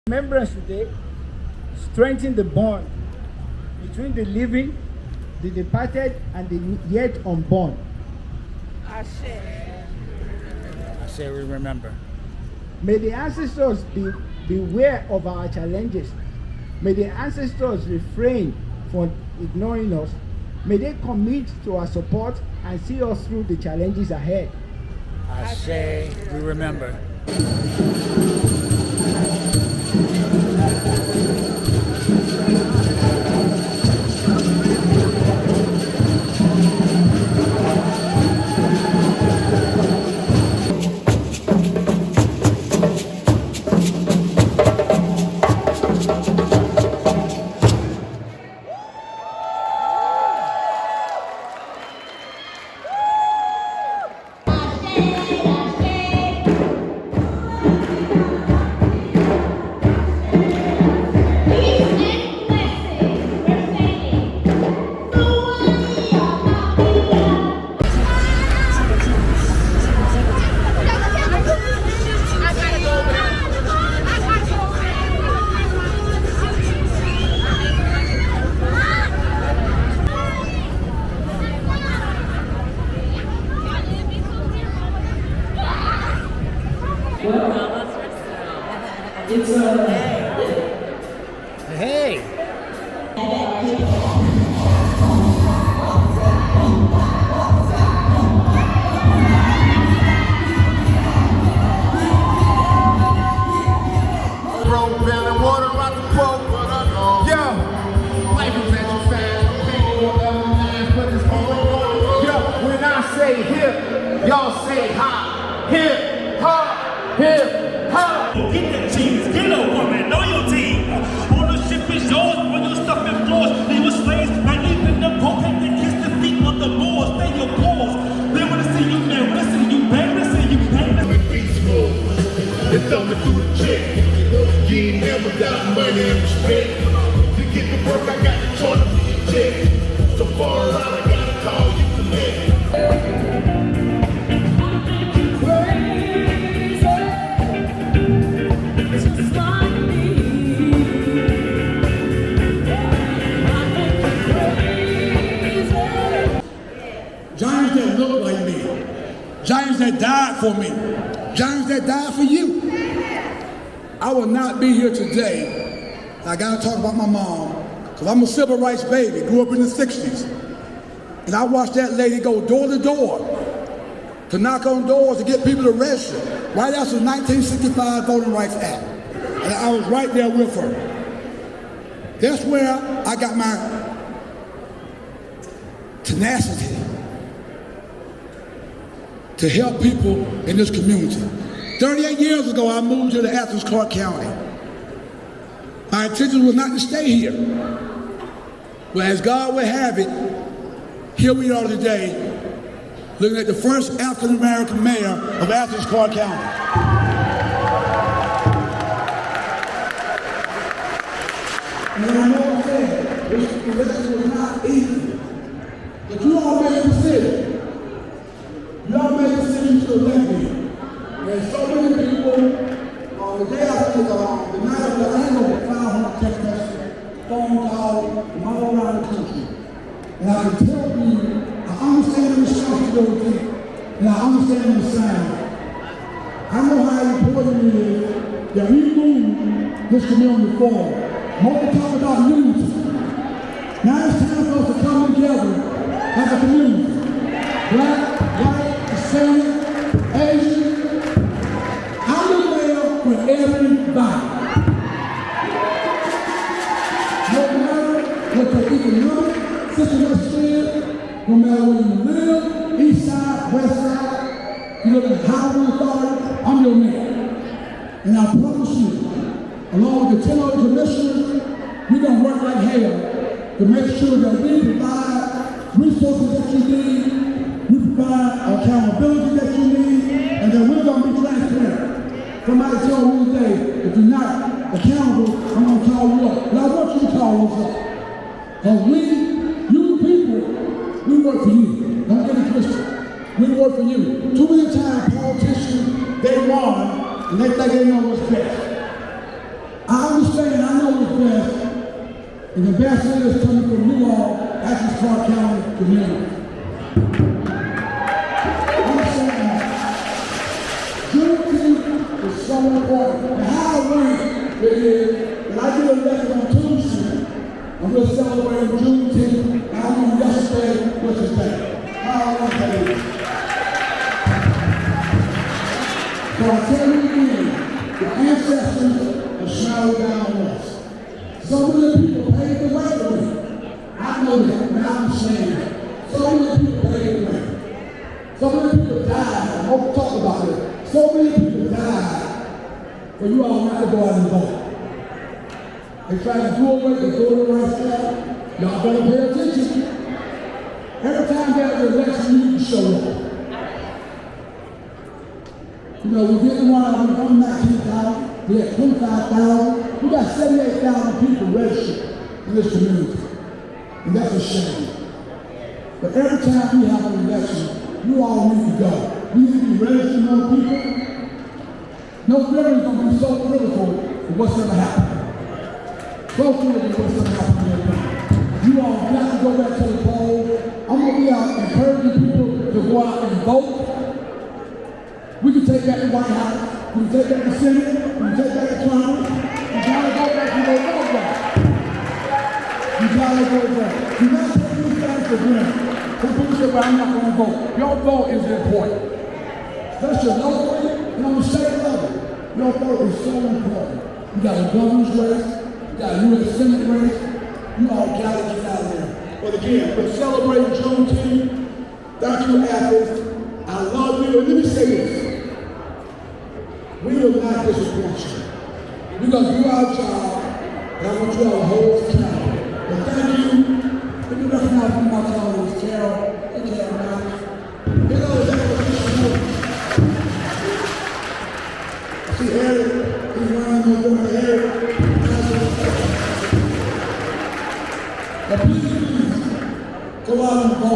Remembrance today strengthen the bond between the living, the departed, and the yet unborn. I say we remember. May the ancestors beware of our challenges. May the ancestors refrain from ignoring us. May they commit to our support and see us through the challenges ahead. I say we remember. It's Hey! Y'all say ha, hip, ha, hip, ha. Get the cheese, get a woman, know your team. Ownership is yours when your stuff in floors. They were slaves, right even the Pope had to kiss the feet of the Moors. Stay your paws. They wanna see you man, wanna see you bang, wanna see you bang. Peaceful, they throw me through the check. You ain't never got money and respect. To get the work, I got the toilet for your check. So far around, I gotta call you connect. Giants that look like me, giants that died for me, giants that died for you. I will not be here today. I gotta talk about my mom, because I'm a civil rights baby, grew up in the 60s. And I watched that lady go door to door to knock on doors to get people arrested, right after the 1965 Voting Rights Act. And I was right there with her. That's where I got my tenacity to help people in this community. 38 years ago, I moved to the Athens County. My intention was not to stay here. But as God would have it, here we are today, looking at the first African-American mayor of Athens County. And I know I'm saying, this election was not easy. But you all made a decision. You all made a decision to elect me. There's so many people on the day after the night of the annual 500 text messages, phone calls from all around the country. And I can tell you, I understand the responsibility and I understand the sound. I know how important it is that we move this community forward. More talk about unity. Now it's time for us to come together as a community. Black, white, Hispanic, Asian. I'm there for everybody. No matter what your economic situation is, no matter where you live, east side, west side, you live in the housing authority, I'm your man. And I promise you, along with the 10 other commissioners, we're going to work like hell to make sure that we provide resources that you need, we provide accountability that you need, and then we're going to be transparent. Somebody told me today, if you're not accountable, I'm going to call you up. And I want you to call us up. Because you people, we work for you. Don't get it twisted. We work for you. Too many times politicians, they won, and they think they know what's best. I understand, I know what's best, and the best is coming from you all, Athens County community. Juneteenth is so important. And how I learned it is, when I get elected on Tuesday, I'm going to celebrate Juneteenth, and I went yesterday, what's his name? How I learned that is. So I tell you again, the ancestors have shrouded down on us. So many people paved the way for me. I know that, and I'm saying that. So many people paved the way. So many people died, I won't talk about it. So many people died for you all not to go out and vote. They try to do away, they go to the right side. Y'all better pay attention. Every time there's an election, you need to show up. You know, we didn't want to run 19,000, we had 25,000. We got 78,000 people registered in this community. And that's a shame. But every time we have an election, you all need to go. We need to be registering more people. No government is going to be so critical of what's going to happen. So critical of what's going to happen in your country. You all got to go back to the polls. I'm going to be out encouraging people to go out and vote. We can take back the White House. We can take back the Senate. We can take back the Congress. You got to go back to your vote back. You got to go back. Do not take these things for granted. Some people say, well, I'm not going to vote. Your vote is important. That's your local and on the state level. Your vote is so important. You got a governor's race, you got a U.S. Senate race. You all got to get out there. But again, we're celebrating Juneteenth. Thank you, Athens. I love you. And let me say this. We will not disappoint you. We're going to do our job, and I want you all to hold us accountable. But thank you. Let me recognize one more time with Carol. Thank you, everybody. You know, that was see Eric, he's running over Eric. But please, go out and vote.